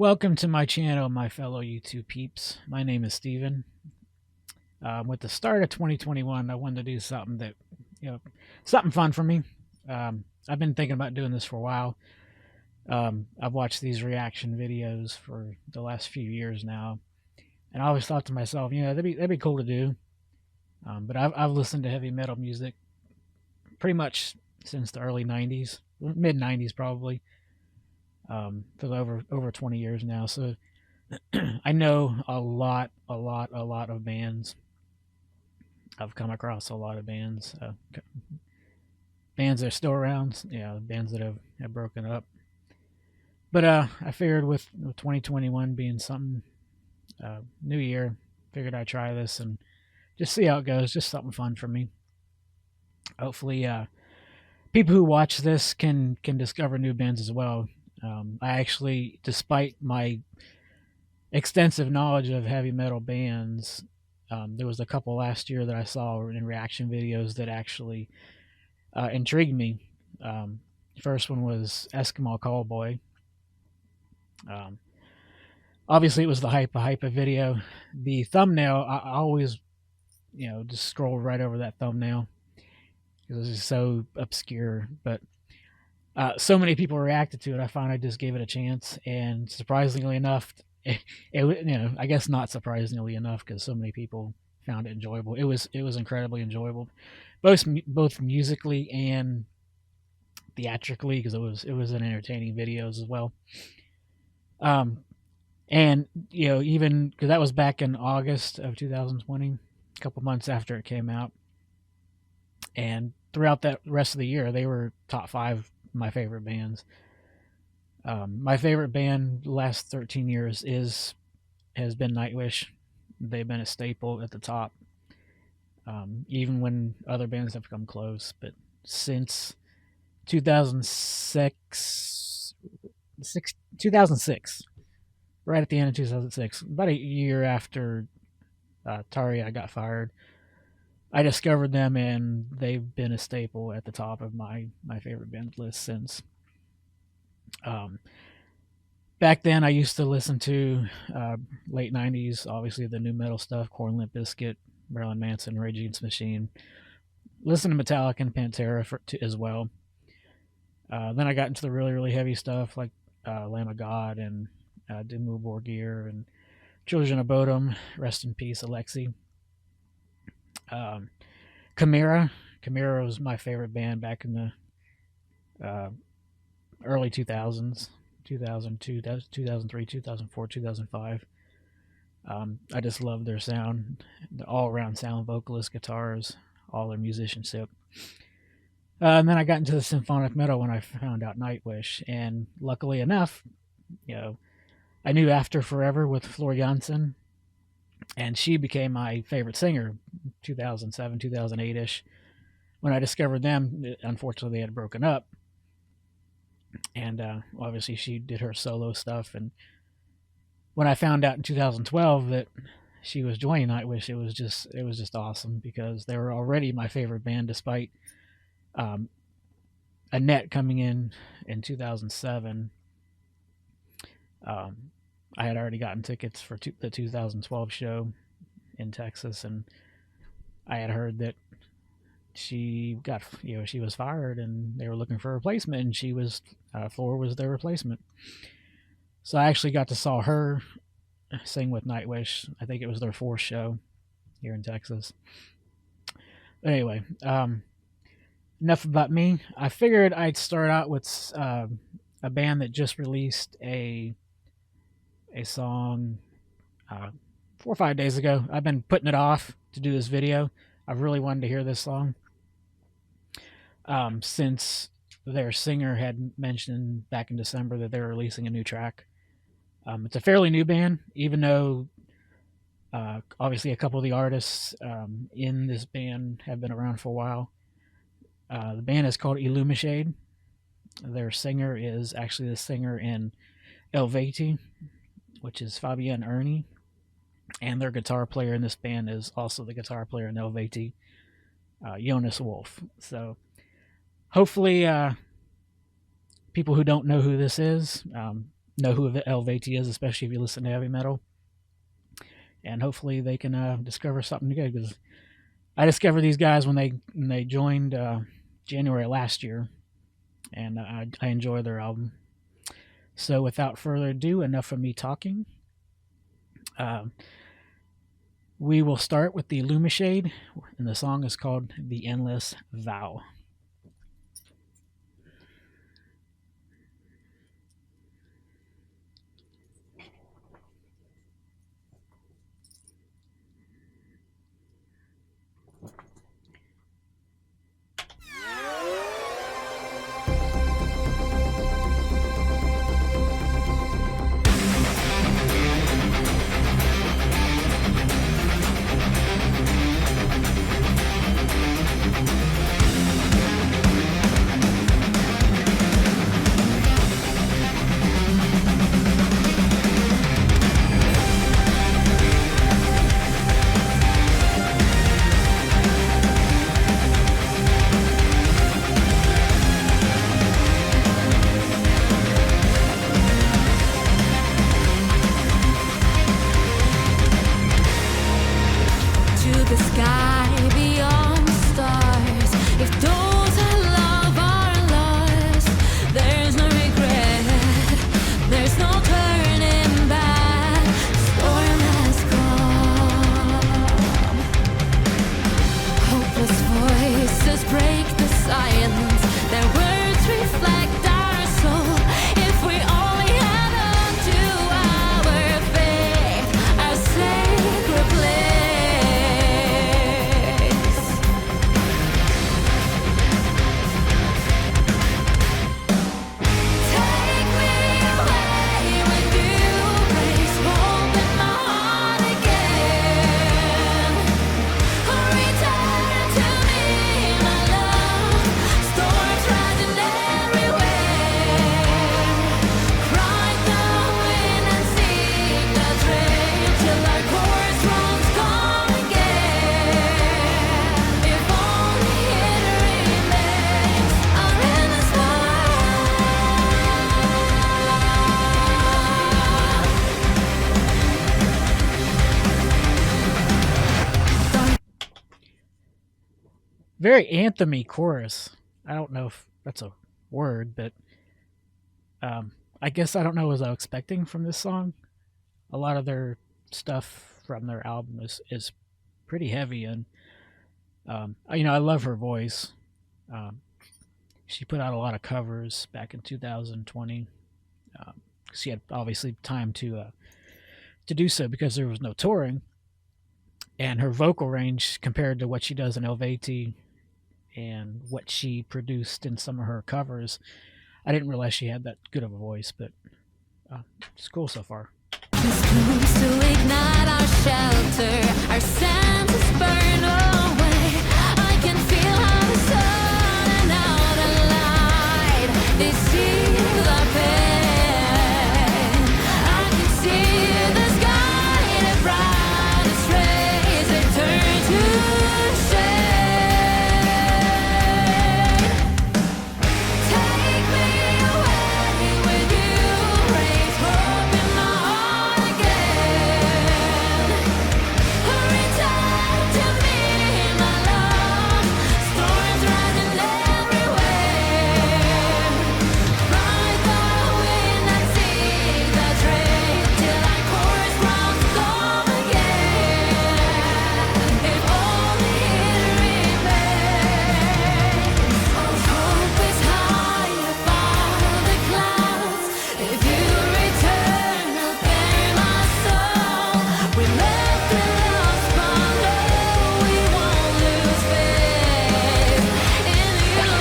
Welcome to my channel, my fellow YouTube peeps. My name is Steven. With the start of 2021, I wanted to do something that, something fun for me. I've been thinking about doing this for a while. I've watched these reaction videos for the last few years now, and I always thought to myself, that'd be cool to do. But I've listened to heavy metal music pretty much since the early '90s, mid '90s probably, for over 20 years now. So I know a lot of bands. I've come across a lot of bands, bands that are still around, bands that have broken up. But I figured with 2021 being something, new year, figured I'd try this and just see how it goes. Just something fun for me. Hopefully, people who watch this can discover new bands as well. I actually, despite my extensive knowledge of heavy metal bands, there was a couple last year that I saw in reaction videos that actually intrigued me. First one was Eskimo Callboy. Obviously, it was the Hypa video. The thumbnail, I always, just scrolled right over that thumbnail because it's so obscure. But so many people reacted to it, I finally just gave it a chance, and surprisingly enough, I guess not surprisingly enough, because so many people found it enjoyable. It was incredibly enjoyable, both musically and theatrically, because it was an entertaining videos as well. And even because that was back in August of 2020, a couple months after it came out, and throughout that rest of the year, they were top 5 of my favorite bands. My favorite band the last 13 years has been Nightwish. They've been a staple at the top, even when other bands have come close. But since 2006, right at the end of 2006, about a year after Tarja got fired, I discovered them, and they've been a staple at the top of my favorite band list since. Back then, I used to listen to late '90s, obviously the new metal stuff: Korn, Limp Bizkit, Marilyn Manson, Rage Against the Machine. Listen to Metallica and Pantera as well. Then I got into the really heavy stuff like Lamb of God and Dimmu Borgir and Children of Bodom. Rest in peace, Alexei. Chimera was my favorite band back in the early 2000s, 2002, 2003, 2004, 2005. I just loved their sound, the all-around sound, vocalists, guitars, all their musicianship. And then I got into the symphonic metal when I found out Nightwish, and luckily enough, I knew After Forever with Floor Jansen, and she became my favorite singer 2007, 2008-ish. When I discovered them, unfortunately, they had broken up. And obviously she did her solo stuff. And when I found out in 2012 that she was joining Nightwish, it was just awesome, because they were already my favorite band, despite Annette coming in 2007. I had already gotten tickets for the 2012 show in Texas, and I had heard that she got, she was fired and they were looking for a replacement, and Floor was their replacement. So I actually got to saw her sing with Nightwish. I think it was their 4th show here in Texas. But anyway, enough about me. I figured I'd start out with a band that just released a song 4 or 5 days ago. I've been putting it off to do this video. I've really wanted to hear this song since their singer had mentioned back in December that they were releasing a new track. It's a fairly new band, even though obviously a couple of the artists in this band have been around for a while. The band is called Illumishade. Their singer is actually the singer in Eluveitie, which is Fabienne Erni, and their guitar player in this band is also the guitar player in Eluveitie, Jonas Wolf. So hopefully people who don't know who this is know who Eluveitie is, especially if you listen to heavy metal. And hopefully they can discover something good, because I discovered these guys when they joined January last year, and I enjoy their album. So without further ado, enough of me talking. We will start with the Illumishade, and the song is called The Endless Vow. Very anthem-y chorus. I don't know if that's a word, but I guess I don't know what I was expecting from this song. A lot of their stuff from their album is pretty heavy, and I love her voice. Um, she put out a lot of covers back in 2020. She had obviously time to do so because there was no touring, and her vocal range compared to what she does in Eluveitie and what she produced in some of her covers, I didn't realize she had that good of a voice, but it's cool so far. To ignite our shelter, our senses burn away. I can feel how the sun and now the light, they see the pain. I can see the sky, the brightest rays, they turn to shade. Take me away with you, raise hope in my heart again. Return to me, my love. Storms rising everywhere. Ride the wind and see the train till our chorus drums come again. If only it remains. Hope is high above the clouds. If you return, I'll bury my soul. We left the lost, but no, we won't lose faith in you.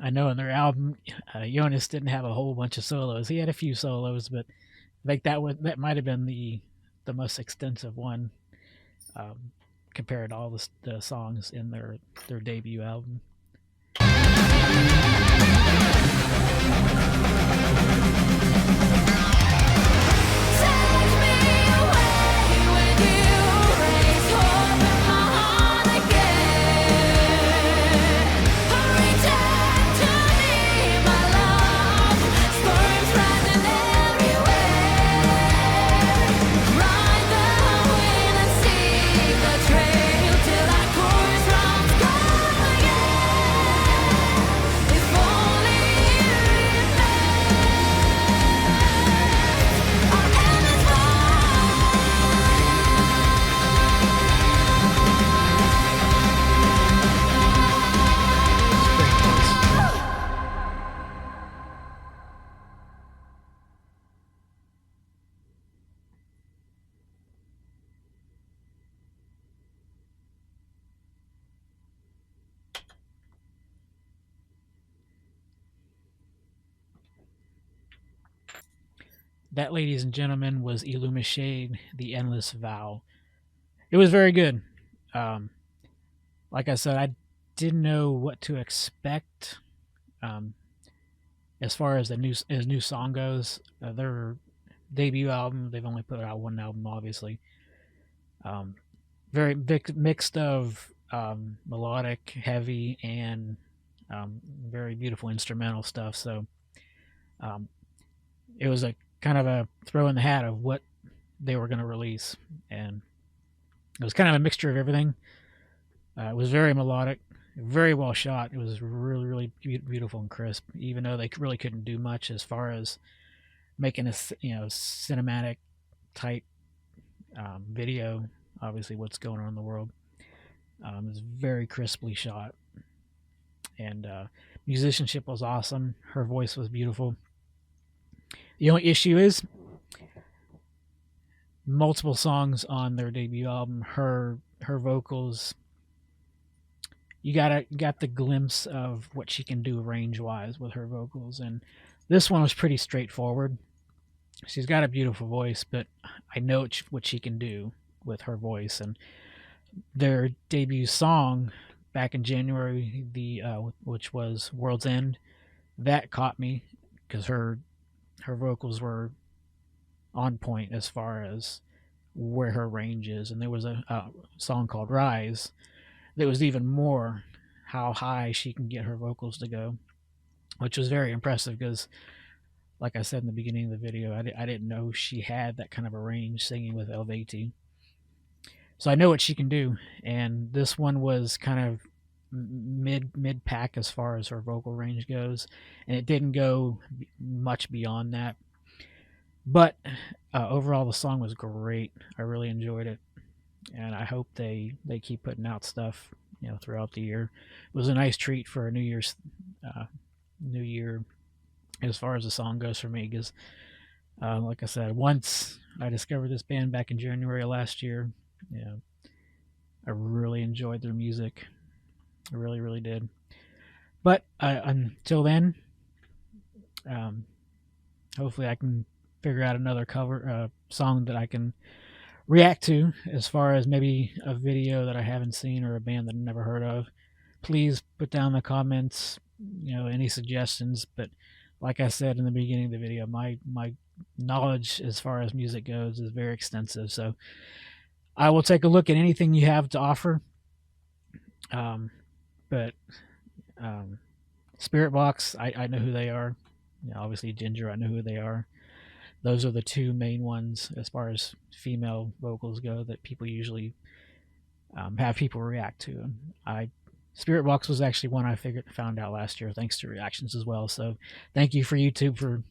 I know in their album, Jonas didn't have a whole bunch of solos. He had a few solos, but like that might have been the most extensive one, compared to all the songs in their debut album. That, ladies and gentlemen, was Illumishade, The Endless Vow. It was very good. Like I said, I didn't know what to expect as far as the new song goes. Their debut album, they've only put out one album, obviously. Very mixed of melodic, heavy, and very beautiful instrumental stuff. So it was a kind of a throw in the hat of what they were going to release, and it was kind of a mixture of everything. It was very melodic, very well shot. It was really, really beautiful and crisp, even though they really couldn't do much as far as making a cinematic type video. Obviously, what's going on in the world. It was very crisply shot, and musicianship was awesome. Her voice was beautiful. The only issue is multiple songs on their debut album, her vocals, you got the glimpse of what she can do range wise with her vocals, and this one was pretty straightforward. She's got a beautiful voice, but I know what she can do with her voice. And their debut song back in January, which was World's End, that caught me because her vocals were on point as far as where her range is. And there was a song called Rise that was even more how high she can get her vocals to go, which was very impressive because, like I said in the beginning of the video, I didn't know she had that kind of a range singing with Eluveitie. So I know what she can do, and this one was kind of mid pack as far as her vocal range goes, and it didn't go much beyond that. But overall, the song was great. I really enjoyed it, and I hope they keep putting out stuff throughout the year. It was a nice treat for a New Year as far as the song goes for me, because like I said, once I discovered this band back in January of last year, I really enjoyed their music. I really, really did. But until then, hopefully I can figure out another cover song that I can react to, as far as maybe a video that I haven't seen or a band that I've never heard of. Please put down in the comments, any suggestions. But like I said in the beginning of the video, my knowledge as far as music goes is very extensive. So I will take a look at anything you have to offer. But Spirit Box, I know who they are. Obviously Ginger, I know who they are. Those are the two main ones as far as female vocals go that people usually have people react to. Spirit Box was actually one I found out last year thanks to reactions as well. So thank you for YouTube for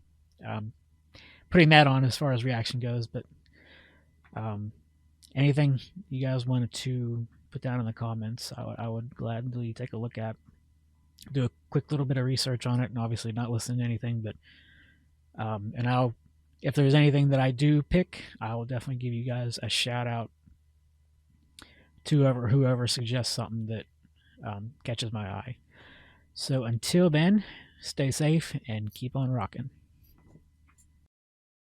putting that on as far as reaction goes. But anything you guys wanted to put down in the comments, I would gladly take a look at, do a quick little bit of research on it, and obviously not listen to anything. But and if there's anything that I do pick, I will definitely give you guys a shout out to whoever suggests something that catches my eye. So until then, stay safe and keep on rocking.